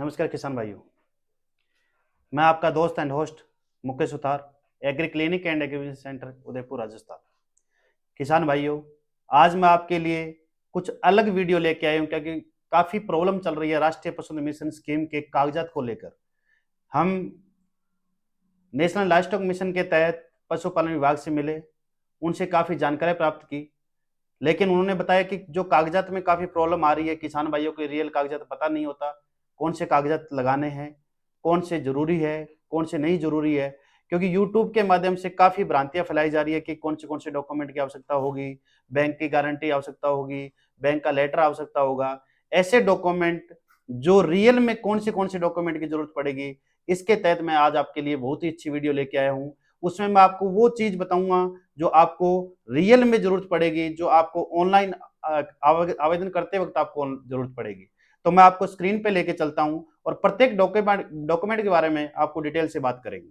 नमस्कार किसान भाइयों। मैं आपका दोस्त and host Mukesh Sutar, agree clinic and agriculture centre Udaipur Rajasthan. किसान भाइयों, आज मैं आपके लिए कुछ अलग वीडियो लेके आया हूँ क्योंकि काफ़ी प्रॉब्लम चल रही है राष्ट्रीय पशुधन मिशन स्कीम के कागजात को लेकर। हम नेशनल लाइवस्टॉक मिशन के तहत पशुपालन विभाग से मिले, उनसे काफ़ी जानकारी प्राप्त की, लेकिन उन्होंने बताया कि जो कागजात में काफ़ी प्रॉब्लम आ रही है, किसान भाइयों को रियल कागजात पता नहीं होता, कौन से कागजात लगाने हैं, कौन से ज़रूरी है, कौन से नहीं ज़रूरी है। क्योंकि यूट्यूब के माध्यम से काफ़ी भ्रांतियाँ फैलाई जा रही है कि कौन से डॉक्यूमेंट की आवश्यकता होगी, बैंक की गारंटी आवश्यकता होगी, बैंक का लेटर आवश्यकता होगा। ऐसे डॉक्यूमेंट जो रियल में कौन से डॉक्यूमेंट की ज़रूरत पड़ेगी, इसके तहत मैं आज आपके लिए बहुत ही अच्छी वीडियो लेके आया हूँ। उसमें मैं आपको वो चीज़ बताऊँगा जो आपको रियल में ज़रूरत पड़ेगी, जो आपको ऑनलाइन आवेदन करते वक़्त आपको ज़रूरत पड़ेगी। तो मैं आपको स्क्रीन पे लेके चलता हूँ और प्रत्येक डॉक्यूमेंट के बारे में आपको डिटेल से बात करेंगे।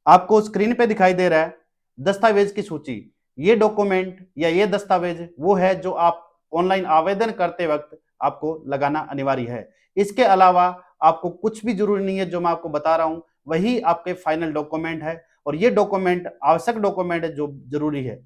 आपको स्क्रीन पे दिखाई दे रहा है दस्तावेज की सूची। ये डॉक्यूमेंट या ये दस्तावेज वो है जो आप ऑनलाइन आवेदन करते वक्त आपको लगाना अनिवार्य है। इसके अलावा आपको कुछ भी जरूरी नहीं है, जो मैं आपको बता रहा हूं वही आपके फाइनल डॉक्यूमेंट है और ये डॉक्यूमेंट आवश्यक डॉक्यूमेंट है जो जरूरी है।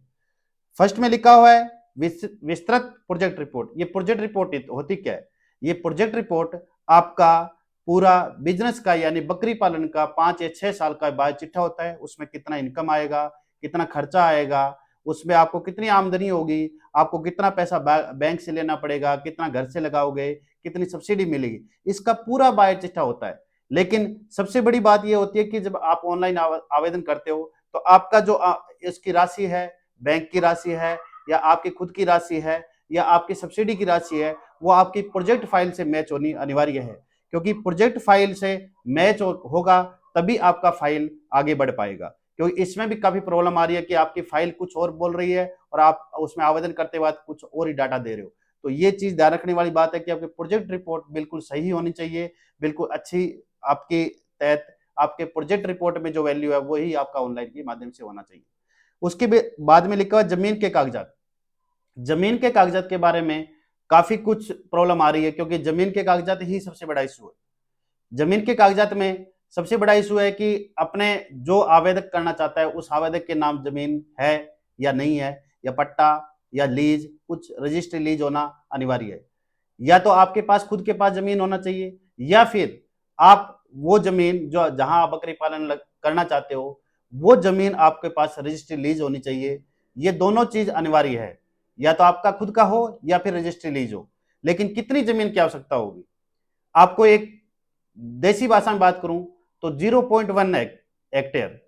फर्स्ट में लिखा हुआ है विस्तृत प्रोजेक्ट रिपोर्ट। ये प्रोजेक्ट रिपोर्ट होती क्या है? ये प्रोजेक्ट रिपोर्ट आपका पूरा बिजनेस का यानी बकरी पालन का 5 या 6 साल का बायोचिट्ठा होता है। उसमें कितना इनकम आएगा, कितना खर्चा आएगा, उसमें आपको कितनी आमदनी होगी, आपको कितना पैसा बैंक से लेना पड़ेगा, कितना घर से लगाओगे, कितनी सब्सिडी मिलेगी, इसका पूरा बायोचिट्ठा होता है। लेकिन सबसे बड़ी बात यह होती है कि जब आप ऑनलाइन आवेदन करते हो तो आपका जो इसकी राशि है, बैंक की राशि है या आपकी खुद की राशि है या आपकी सब्सिडी की राशि है, वो आपकी प्रोजेक्ट फाइल से मैच होनी अनिवार्य है। क्योंकि प्रोजेक्ट फाइल से मैच होगा तभी आपका फाइल आगे बढ़ पाएगा। क्योंकि इसमें भी काफी प्रॉब्लम आ रही है कि आपकी फाइल कुछ और बोल रही है और आप उसमें आवेदन करते वक्त कुछ और ही डाटा दे रहे हो। तो ये चीज ध्यान रखने वाली बात है कि आपकी प्रोजेक्ट रिपोर्ट बिल्कुल सही होनी चाहिए, बिल्कुल अच्छी आपके तहत आपके प्रोजेक्ट रिपोर्ट में जो वैल्यू है वही आपका ऑनलाइन के माध्यम से होना चाहिए। उसके बाद में लिखा हुआ जमीन के कागजात। जमीन के कागजात के बारे में काफी कुछ प्रॉब्लम आ रही है क्योंकि जमीन के कागजात ही सबसे बड़ा इशू है। जमीन के कागजात में सबसे बड़ा इशू है कि अपने जो आवेदक करना चाहता है उस आवेदक के नाम जमीन है या नहीं है, या पट्टा या लीज, कुछ रजिस्ट्री लीज होना अनिवार्य है। या तो आपके पास खुद के पास जमीन होना चाहिए या फिर आप वो जमीन जो जहां आप बकरी पालन करना चाहते हो वो जमीन आपके पास रजिस्ट्री लीज होनी चाहिए। ये दोनों चीज अनिवार्य है, या तो आपका खुद का हो या फिर रजिस्ट्री लीज हो। लेकिन कितनी जमीन की आवश्यकता होगी? आपको एक देसी भाषा में बात करूं तो 0.1 हेक्टेयर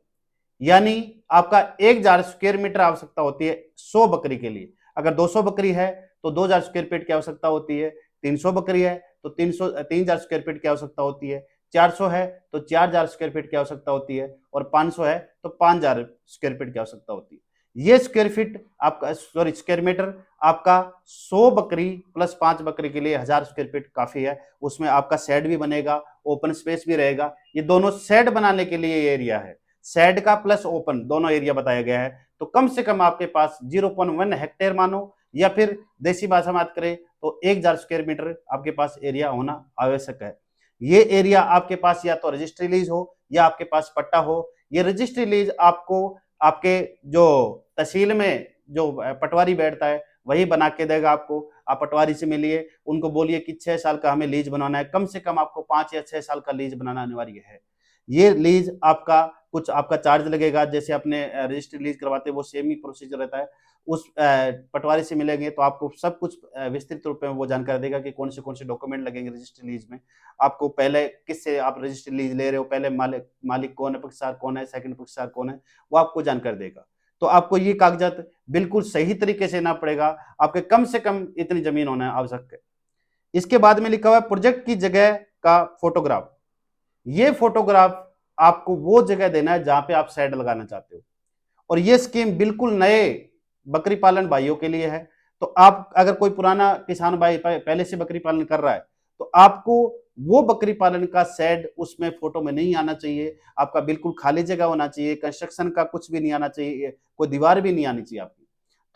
यानी आपका 1,000 स्क्वायर मीटर आवश्यकता होती है 100 बकरी के लिए। अगर 200 बकरी है तो 2,000 स्क्वायर फीट की आवश्यकता होती है। 300 बकरी है तो 3,000 स्क्वायर फीट की आवश्यकता होती है। 400 है तो 4,000 स्क्वायर फीट की आवश्यकता होती है और 500 है तो 5,000 स्क्वायर फीट की आवश्यकता होती है। ये स्क्वायर फीट आपका स्क्वायर मीटर आपका 100 बकरी प्लस 5 बकरी के लिए 1,000 स्क्वायर फीट काफी है। उसमें आपका शेड भी बनेगा, ओपन स्पेस भी रहेगा। ये दोनों शेड बनाने के लिए ये एरिया है, शेड का प्लस ओपन दोनों एरिया बताया गया है। तो कम से कम आपके पास 0.1 हेक्टेयर मानो या फिर देसी भाषा में बात करें तो 1,000 स्क्वायर मीटर आपके पास एरिया होना आवश्यक है। ये एरिया आपके पास या तो रजिस्ट्री लीज हो या आपके पास पट्टा हो। ये रजिस्ट्री लीज आपको आपके जो तहसील में जो पटवारी बैठता है वही बना के देगा आपको। आप पटवारी से मिलिए, उनको बोलिए कि 6 साल का हमें लीज बनाना है, कम से कम आपको 5 या 6 साल का लीज बनाना अनिवार्य है। ये लीज आपका कुछ आपका चार्ज लगेगा, जैसे अपने रजिस्ट्री लीज करवाते हैं वो सेम ही प्रोसीजर रहता है। उस पटवारी से मिलेंगे तो आपको सब कुछ विस्तृत रूप में वो जानकारी देगा कि कौन से डॉक्यूमेंट लगेंगे रजिस्ट्री लीज में। आपको पहले किससे आप रजिस्ट्री लीज ले रहे हो, पहले मालिक मालिक कौन है, पक्षकार कौन है, सेकंड पक्षकार कौन है, वो आपको जानकारी देगा। तो आपको ये कागजात बिल्कुल सही तरीके से ना पड़ेगा, आपके कम से कम इतनी जमीन होना आवश्यक है। इसके बाद में लिखा हुआ है प्रोजेक्ट की जगह का फोटोग्राफ। ये फोटोग्राफ आपको वो जगह देना है जहां पे आप शेड लगाना चाहते हो और ये स्कीम बिल्कुल नए बकरी पालन भाइयों के लिए है। तो आप अगर कोई पुराना किसान भाई पहले से बकरी पालन कर रहा है तो आपको वो बकरी पालन का शेड उसमें फोटो में नहीं आना चाहिए। आपका बिल्कुल खाली जगह होना चाहिए, कंस्ट्रक्शन का कुछ भी नहीं आना चाहिए, कोई दीवार भी नहीं आनी चाहिए आपकी।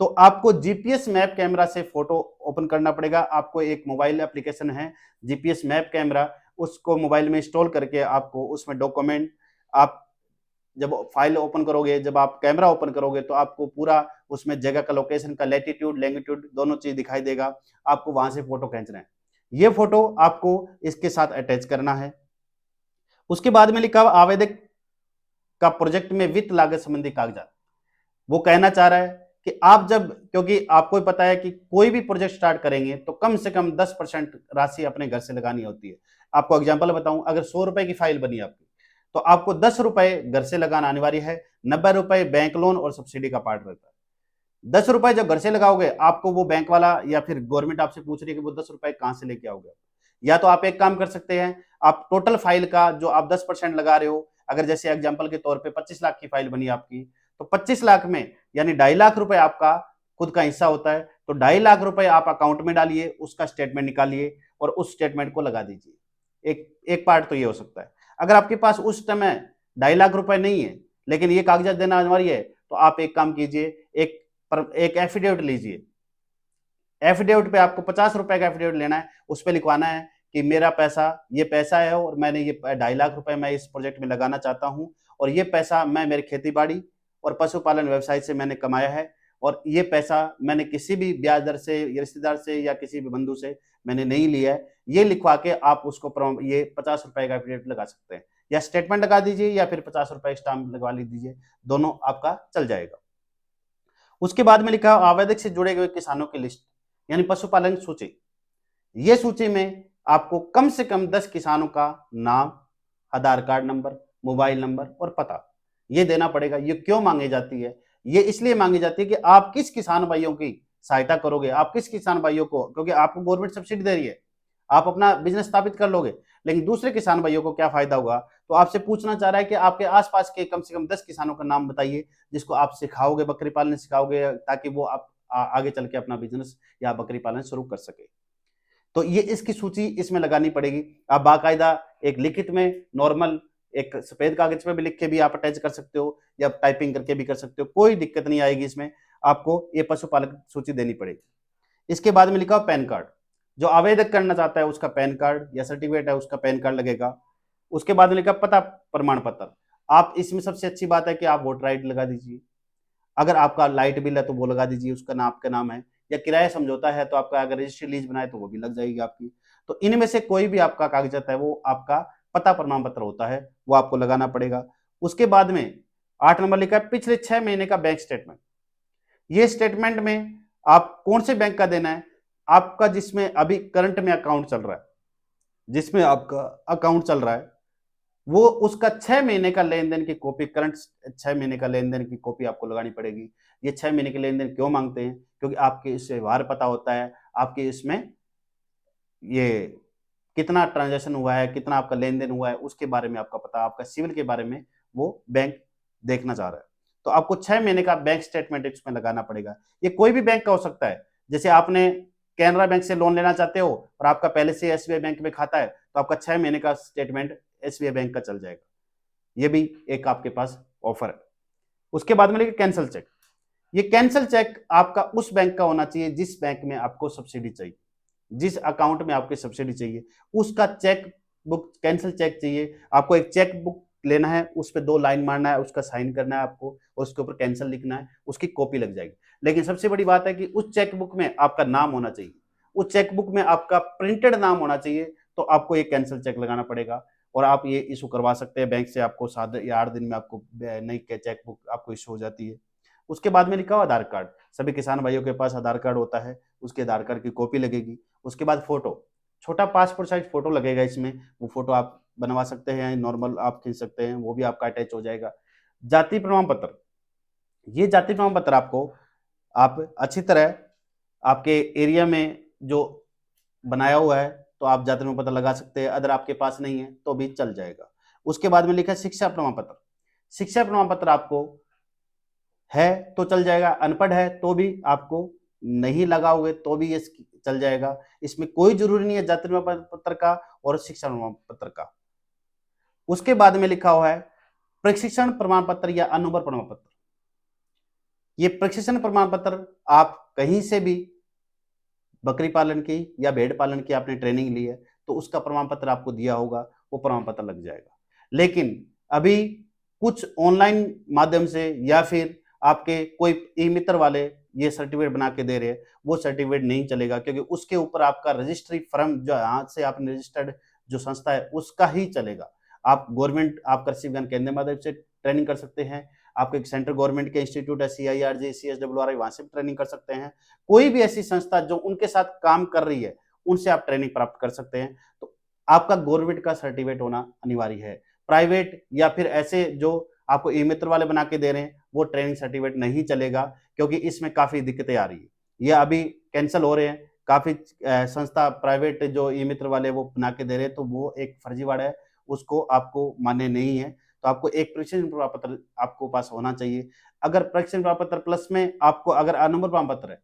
तो आपको जीपीएस मैप कैमरा से फोटो ओपन करना पड़ेगा। आपको एक मोबाइल एप्लीकेशन है जीपीएस मैप कैमरा, उसको मोबाइल में इंस्टॉल करके आपको उसमें डॉक्यूमेंट, आप जब फाइल ओपन करोगे, जब आप कैमरा ओपन करोगे तो आपको पूरा उसमें जगह का लोकेशन का लैटिट्यूड लैंगिट्यूड दोनों चीज दिखाई देगा। आपको वहां से फोटो खींचना है, ये फोटो आपको इसके साथ अटैच करना है। उसके बाद में लिखा हुआ आवेदक का प्रोजेक्ट में वित्त लागत संबंधी कागजात। वो कहना चाह रहा है कि आप जब, क्योंकि आपको पता है कि कोई भी प्रोजेक्ट स्टार्ट करेंगे तो कम से कम 10% राशि अपने घर से लगानी होती है। आपको एग्जांपल बताऊं, अगर 100 रुपए की फाइल बनी आपकी तो आपको 10 रुपए घर से लगाना अनिवार्य है, 90 रुपए बैंक लोन और सब्सिडी का पार्ट रहता है। 10 रुपए जब घर से लगाओगे आपको वो बैंक वाला या फिर गवर्नमेंट आपसे पूछ रही है कि वो 10 रुपए कहां से लेके आओगे। या तो आप एक काम कर सकते हैं, आप टोटल फाइल का जो आप 10% लगा रहे हो, अगर जैसे एग्जांपल के तौर पे 25 लाख की फाइल बनी आपकी, तो 25 लाख में यानी 2.5 लाख रुपए आपका खुद का हिस्सा होता है, तो 2.5 लाख रुपए आप अकाउंट में डालिए, उसका स्टेटमेंट निकालिए और उस स्टेटमेंट को लगा दीजिए। एक एक पार्ट तो ये हो सकता है। अगर आपके पास उस समय 2.5 लाख रुपए नहीं है लेकिन ये कागजात देना अनिवार्य है, तो आप एक काम कीजिए, एक एफिडेविट लीजिए। एफिडेविट पे आपको 50 रुपए का एफिडेविट लेना है, उस पर लिखवाना है कि मेरा पैसा, ये पैसा है और मैंने ये 2.5 लाख रुपए मैं इस प्रोजेक्ट में लगाना चाहता हूं, और ये पैसा मैं मेरी खेती बाड़ी और पशुपालन व्यवसाय से मैंने कमाया है, और ये पैसा मैंने किसी भी ब्याज दर से, रिश्तेदार से या किसी भी बंधु से मैंने नहीं लिया है। ये लिखवा के आप उसको ये 50 रुपए का एफिडेविट लगा सकते हैं, या स्टेटमेंट लगा दीजिए या फिर 50 रुपए स्टाम्प लगवा लीजिए, दोनों आपका चल जाएगा। उसके बाद में लिखा आवेदक से जुड़े हुए किसानों की लिस्ट यानी पशुपालन सूची। ये सूची में आपको कम से कम 10 किसानों का नाम, आधार कार्ड नंबर, मोबाइल नंबर और पता ये देना पड़ेगा। ये क्यों मांगी जाती है? ये इसलिए मांगी जाती है कि आप किस किसान भाइयों की सहायता करोगे, आप किस किसान भाइयों को, क्योंकि आपको गवर्नमेंट सब्सिडी दे रही है, आप अपना बिजनेस स्थापित कर लोगे, लेकिन दूसरे किसान भाइयों को क्या फायदा होगा? तो आपसे पूछना चाह रहा है कि आपके आसपास के कम से कम 10 किसानों का नाम बताइए जिसको आप सिखाओगे, बकरी पालन सिखाओगे, ताकि वो आप आगे चल के अपना बिजनेस या बकरी पालन शुरू कर सके। तो ये इसकी सूची इसमें लगानी पड़ेगी। आप बाकायदा एक लिखित में नॉर्मल एक सफेद कागज पे भी लिख के भी आप अटैच कर सकते हो या टाइपिंग करके भी कर सकते हो, कोई दिक्कत नहीं आएगी इसमें। आपको ये पशुपालक सूची देनी पड़ेगी। इसके बाद में लिखा हो पैन कार्ड। जो आवेदक करना चाहता है उसका पैन कार्ड या सर्टिफिकेट है उसका पैन कार्ड लगेगा। उसके बाद में लिखा पता प्रमाण पत्र। आप इसमें सबसे अच्छी बात है कि आप वोटर आईडी लगा दीजिए। अगर आपका लाइट बिल है तो वो लगा दीजिए, उसका नाम आपका नाम है, या किराया समझौता है तो आपका अगर रजिस्ट्री लीज बनाए तो वो भी लग जाएगी आपकी। तो इनमें से कोई भी आपका कागजात है वो आपका पता प्रमाण पत्र होता है, वो आपको लगाना पड़ेगा। उसके बाद में 8 नंबर लिखा है पिछले 6 महीने का बैंक स्टेटमेंट। ये स्टेटमेंट में आप कौन से बैंक का देना है? आपका जिसमें अभी करंट में अकाउंट चल रहा है, जिसमें आपका अकाउंट चल रहा है, वो उसका 6 महीने का लेन देन की कॉपी, करंट 6 महीने का लेन देन की कॉपी आपको लगानी पड़ेगी। ये 6 महीने के लेन देन क्यों मांगते हैं? क्योंकि आपके इससे व्यवहार पता होता है, आपके इसमें ये कितना ट्रांजैक्शन हुआ है, कितना आपका लेन देन हुआ है, उसके बारे में आपका पता, आपका सिविल के बारे में वो बैंक देखना चाह रहा है। तो आपको 6 महीने का बैंक स्टेटमेंट इसमें लगाना पड़ेगा। ये कोई भी बैंक का हो सकता है। जैसे आपने कैनरा बैंक से लोन लेना चाहते हो और आपका पहले से एसबीआई बैंक में खाता है, तो आपका 6 महीने का स्टेटमेंट एसबीआई बैंक का चल जाएगा। ये भी एक आपके पास ऑफर है। उसके बाद में लिखा कैंसल चेक। ये कैंसल चेक आपका उस बैंक का होना चाहिए जिस बैंक में आपको सब्सिडी चाहिए, जिस अकाउंट में आपकी सब्सिडी चाहिए, उसका चेक बुक कैंसल चेक चाहिए। आपको एक चेक बुक लेना है, उस पर 2 लाइन मारना है, उसका साइन करना है आपको और उसके ऊपर कैंसल लिखना है, उसकी कॉपी लग जाएगी। लेकिन सबसे बड़ी बात है कि उस चेक बुक में आपका नाम होना चाहिए, उस चेक बुक में आपका प्रिंटेड नाम होना चाहिए। तो आपको ये कैंसल चेक लगाना पड़ेगा और आप ये इशू करवा सकते हैं बैंक से। आपको 7 या 8 दिन में आपको नई चेक बुक आपको इशू हो जाती है। उसके बाद में लिखा हुआ आधार कार्ड। सभी किसान भाइयों के पास आधार कार्ड होता है, उसके आधार कार्ड की कॉपी लगेगी। उसके बाद फोटो, छोटा पासपोर्ट साइज फोटो लगेगा इसमें, वो फोटो आप बनवा सकते हैं, नॉर्मल आप खींच सकते हैं, वो भी आपका अटैच हो जाएगा। जाति प्रमाण पत्र, ये जाति प्रमाण पत्र आपको आप अच्छी तरह आपके एरिया में जो बनाया हुआ है तो आप जाति प्रमाण पत्र लगा सकते हैं, अगर आपके पास नहीं है तो भी चल जाएगा। उसके बाद में लिखा है शिक्षा प्रमाण पत्र। शिक्षा प्रमाण पत्र आपको है तो चल जाएगा, अनपढ़ है तो भी आपको नहीं लगाओगे तो भी ये चल जाएगा। इसमें कोई जरूरी नहीं है जाति प्रमाण पत्र का और शिक्षा प्रमाण पत्र का। उसके बाद में लिखा हुआ है प्रशिक्षण प्रमाण पत्र या अनुभव प्रमाण पत्र। ये प्रशिक्षण प्रमाण पत्र आप कहीं से भी बकरी पालन की या भेड़ पालन की आपने ट्रेनिंग ली है तो उसका प्रमाण पत्र आपको दिया होगा, वो प्रमाण पत्र लग जाएगा। लेकिन अभी कुछ ऑनलाइन माध्यम से या फिर आपके कोई ई मित्र वाले ये सर्टिफिकेट बना के दे रहे हैं, वो सर्टिफिकेट नहीं चलेगा, क्योंकि उसके ऊपर आपका रजिस्ट्री फर्म जो यहाँ से आपने रजिस्टर्ड जो संस्था है उसका ही चलेगा। आप गवर्नमेंट, आप कृषि विज्ञान केंद्र माध्यम से ट्रेनिंग कर सकते हैं, आपके सेंट्रल गवर्नमेंट के इंस्टीट्यूट है CIRJ CSWRI, वहां से भी ट्रेनिंग कर सकते हैं। कोई भी ऐसी संस्था जो उनके साथ काम कर रही है उनसे आप ट्रेनिंग प्राप्त कर सकते हैं। तो आपका गवर्नमेंट का सर्टिफिकेट होना अनिवार्य है। प्राइवेट या फिर ऐसे जो आपको ई मित्र वाले बना के दे रहे हैं वो ट्रेनिंग सर्टिफिकेट नहीं चलेगा, क्योंकि इसमें काफी दिक्कतें आ रही है। ये अभी कैंसिल हो रहे हैं काफी संस्था प्राइवेट जो ई मित्र वाले वो बना के दे रहे हैं, तो वो एक फर्जीवाड़ा है, उसको आपको मान्य नहीं है। तो आपको एक परीक्षण प्रमाण पत्र आपको पास होना चाहिए। अगर परीक्षण प्रमाण पत्र प्लस में आपको अगर अनंबर प्रमाण पत्र है,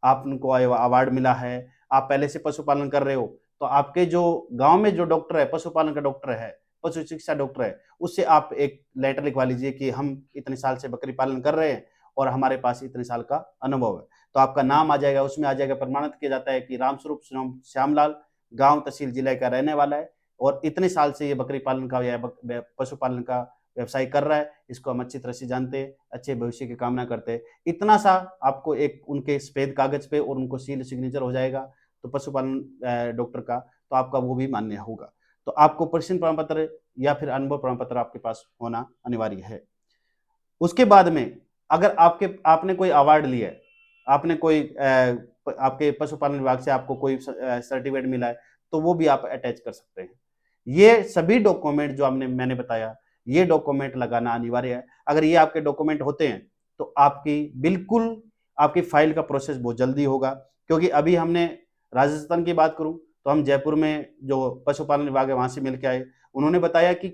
आपको अवार्ड मिला है, आप पहले से पशुपालन कर रहे हो, तो आपके जो गांव में जो डॉक्टर है, पशुपालन का डॉक्टर है, पशु चिकित्सा डॉक्टर है, उससे आप एक लेटर लिखवा लीजिए कि हम इतने साल से बकरी पालन कर रहे हैं और हमारे पास इतने साल का अनुभव है। तो आपका नाम आ जाएगा, उसमें आ जाएगा, प्रमाणित किया जाता है कि रामस्वरूप श्यामलाल गांव तहसील जिले का रहने वाला है और इतने साल से ये बकरी पालन का या पशुपालन का व्यवसाय कर रहा है, इसको हम अच्छी तरह से जानते हैं, अच्छे भविष्य की कामना करते हैं। इतना सा आपको एक उनके सफेद कागज पे और उनको सील सिग्नेचर हो जाएगा तो पशुपालन डॉक्टर का, तो आपका वो भी मान्य होगा। तो आपको परीक्षण प्रमाण पत्र या फिर अनुभव प्रमाण पत्र आपके पास होना अनिवार्य है। उसके बाद में अगर आपने कोई अवार्ड लिया है, आपने कोई आपके पशुपालन विभाग से आपको कोई सर्टिफिकेट मिला है, तो वो भी आप अटैच कर सकते हैं। ये सभी डॉक्यूमेंट जो मैंने बताया, ये डॉक्यूमेंट लगाना अनिवार्य है। अगर ये आपके डॉक्यूमेंट होते हैं तो आपकी फाइल का प्रोसेस बहुत जल्दी होगा। क्योंकि अभी हमने राजस्थान की बात करूं तो हम जयपुर में जो पशुपालन विभाग है वहां से मिलकर आए, उन्होंने बताया कि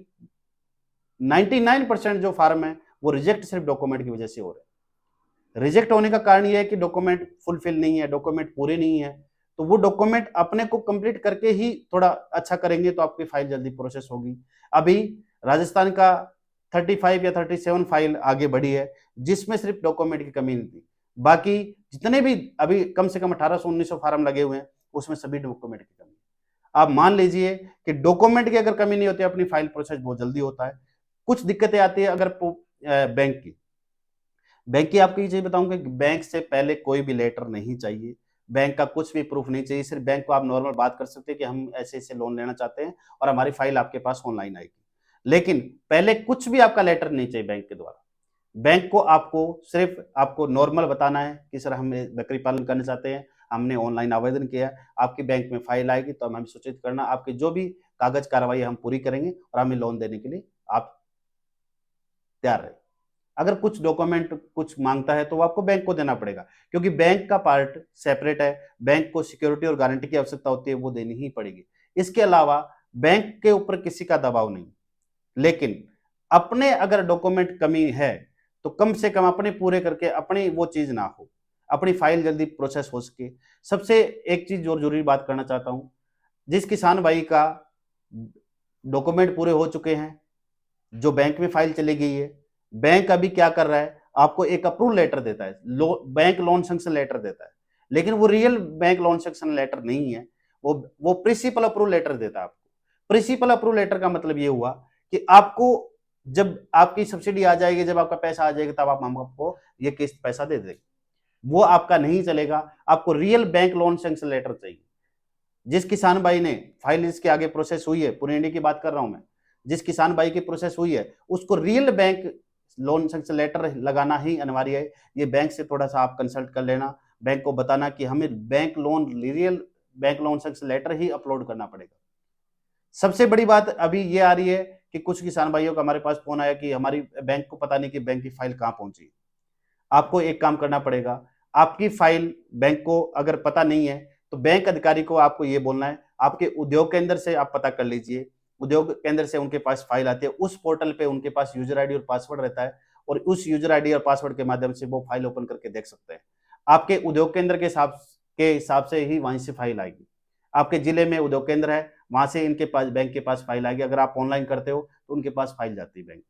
99% जो फार्म है वो रिजेक्ट सिर्फ डॉक्यूमेंट की वजह से हो रहे हैं। रिजेक्ट होने का कारण यह है कि डॉक्यूमेंट फुलफिल नहीं है, डॉक्यूमेंट पूरे नहीं है। तो वो डॉक्यूमेंट अपने को कंप्लीट करके ही थोड़ा अच्छा करेंगे तो आपकी फाइल जल्दी प्रोसेस होगी। अभी राजस्थान का 35 या 37 फाइल आगे बढ़ी है, जिसमें सिर्फ डॉक्यूमेंट की कमी नहीं थी। बाकी जितने भी अभी कम से कम 1800-1900 फार्म लगे हुए हैं, उसमें सभी डॉक्यूमेंट की कमी है। आप मान लीजिए कि डॉक्यूमेंट की अगर कमी नहीं होती, अपनी फाइल प्रोसेस बहुत जल्दी होता है। कुछ दिक्कतें आती है अगर बैंक की आपको ये चीज बताऊंगा कि बैंक से पहले कोई भी लेटर नहीं चाहिए, बैंक का कुछ भी प्रूफ नहीं चाहिए। सिर्फ बैंक को आप नॉर्मल बात कर सकते हैं कि हम ऐसे ऐसे लोन लेना चाहते हैं और हमारी फाइल आपके पास ऑनलाइन आएगी। लेकिन पहले कुछ भी आपका लेटर नहीं चाहिए बैंक के द्वारा। बैंक को सिर्फ आपको नॉर्मल बताना है कि सर हम बकरी पालन करना चाहते हैं, हमने ऑनलाइन आवेदन किया, आपकी बैंक में फाइल आएगी तो हमें सूचित करना, आपकी जो भी कागज कार्रवाई हम पूरी करेंगे और हमें लोन देने के लिए आप तैयार रहे। अगर कुछ डॉक्यूमेंट कुछ मांगता है तो आपको बैंक को देना पड़ेगा, क्योंकि बैंक का पार्ट सेपरेट है। बैंक को सिक्योरिटी और गारंटी की आवश्यकता होती है, वो देनी ही पड़ेगी। इसके अलावा बैंक के ऊपर किसी का दबाव नहीं। लेकिन अपने अगर डॉक्यूमेंट कमी है तो कम से कम अपने पूरे करके अपनी वो चीज ना हो, अपनी फाइल जल्दी प्रोसेस हो सके। सबसे एक चीज और जरूरी बात करना चाहता हूं, जिस किसान भाई का डॉक्यूमेंट पूरे हो चुके हैं, जो बैंक में फाइल चली गई है, बैंक अभी क्या कर रहा है, आपको एक अप्रूवल लेटर देता है, बैंक लोन सैंक्शन लेटर देता है। लेकिन वो real bank loan sanction letter नहीं है, वो प्रिंसिपल अप्रूवल लेटर देता है आपको। प्रिंसिपल अप्रूवल लेटर का मतलब ये हुआ कि आपको जब आपकी सब्सिडी आ जाएगी, जब आपका पैसा आ जाएगा, तब हम आपको ये किस्त पैसा दे देंगे। वो आपका नहीं चलेगा, आपको real bank loan sanction letter चाहिए। जिस किसान भाई ने फाइल इसके आगे प्रोसेस हुई है, पूरे इंडिया की बात कर रहा हूं मैं, जिस किसान भाई की प्रोसेस हुई है उसको real bank loan sanction letter लगाना ही अनिवार्य है। ये बैंक से थोड़ा सा आप कंसल्ट कर लेना, बैंक को बताना कि हमें real bank loan sanction letter ही अपलोड करना पड़ेगा। सबसे बड़ी बात अभी ये आ रही है कि कुछ किसान भाइयों का हमारे पास फोन आया कि हमारी बैंक को पता नहीं कि बैंक की फाइल कहां पहुंची। आपको एक काम करना पड़ेगा, आपकी फाइल बैंक को अगर पता नहीं है तो बैंक अधिकारी को आपको ये बोलना है, आपके उद्योग केंद्र से आप पता कर लीजिए। उद्योग केंद्र से उनके पास फाइल आती है, उस पोर्टल पे उनके पास यूजर आईडी और पासवर्ड रहता है और उस यूजर आईडी और पासवर्ड के माध्यम से वो फाइल ओपन करके देख सकते हैं। आपके उद्योग केंद्र के हिसाब से ही वहीं से फाइल आएगी। आपके जिले में उद्योग केंद्र है, वहां से इनके पास बैंक के पास फाइल आएगी। अगर आप ऑनलाइन करते हो तो उनके पास फाइल जाती है बैंक।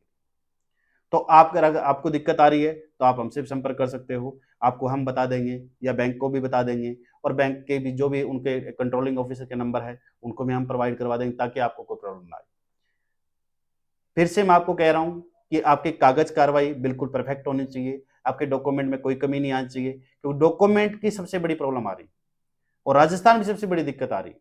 तो अगर आपको दिक्कत आ रही है तो आप हमसे भी संपर्क कर सकते हो, आपको हम बता देंगे या बैंक को भी बता देंगे। और बैंक के भी जो भी उनके कंट्रोलिंग ऑफिसर के नंबर है उनको भी हम प्रोवाइड करवा देंगे ताकि आपको कोई प्रॉब्लम ना आए। फिर से मैं आपको कह रहा हूं कि आपकी कागज कार्रवाई बिल्कुल परफेक्ट होनी चाहिए, आपके डॉक्यूमेंट में कोई कमी नहीं आनी चाहिए, क्योंकि डॉक्यूमेंट की सबसे बड़ी प्रॉब्लम आ रही है और राजस्थान में सबसे बड़ी दिक्कत आ रही है।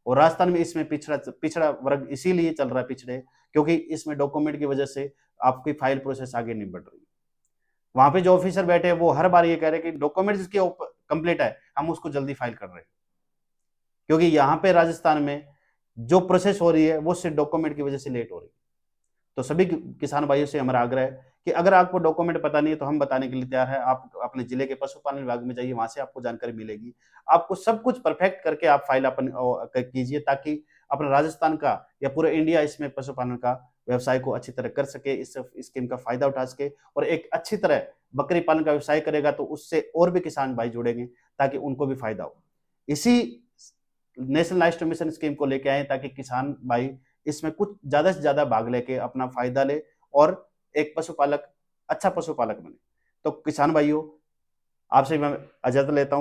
और राजस्थान में इसमें पिछड़ा पिछड़ा वर्ग इसीलिए चल रहा है पिछड़े, क्योंकि इसमें डॉक्यूमेंट की वजह से आपकी फाइल प्रोसेस आगे नहीं बढ़ रही। वहां पे जो ऑफिसर बैठे हैं वो हर बार ये कह रहे हैं कि डॉक्यूमेंट जिसके कंप्लीट है हम उसको जल्दी फाइल कर रहे हैं, क्योंकि यहाँ पे राजस्थान में जो प्रोसेस हो रही है वो सिर्फ डॉक्यूमेंट की वजह से लेट हो रही है। तो सभी किसान भाइयों से हमारा आग्रह है कि अगर आपको डॉक्यूमेंट पता नहीं है तो हम बताने के लिए तैयार है। आप अपने जिले के पशुपालन विभाग में जाइए, वहां से आपको जानकारी मिलेगी। आपको सब कुछ परफेक्ट करके आप फाइल अपन कीजिए ताकि अपना राजस्थान का या पूरा इंडिया इसमें पशुपालन का व्यवसाय को अच्छी तरह कर सके, इस स्कीम का फायदा उठा सके और एक अच्छी तरह बकरी पालन का व्यवसाय करेगा तो उससे और भी किसान भाई जुड़ेंगे ताकि उनको भी फायदा हो। इसी नेशनल लाइवस्टॉक मिशन स्कीम को लेके आए ताकि किसान भाई इसमें कुछ ज्यादा से ज्यादा भाग लेके अपना फायदा ले और एक पशुपालक अच्छा पशुपालक बने। तो किसान भाइयों, आपसे मैं इजाजत लेता हूं।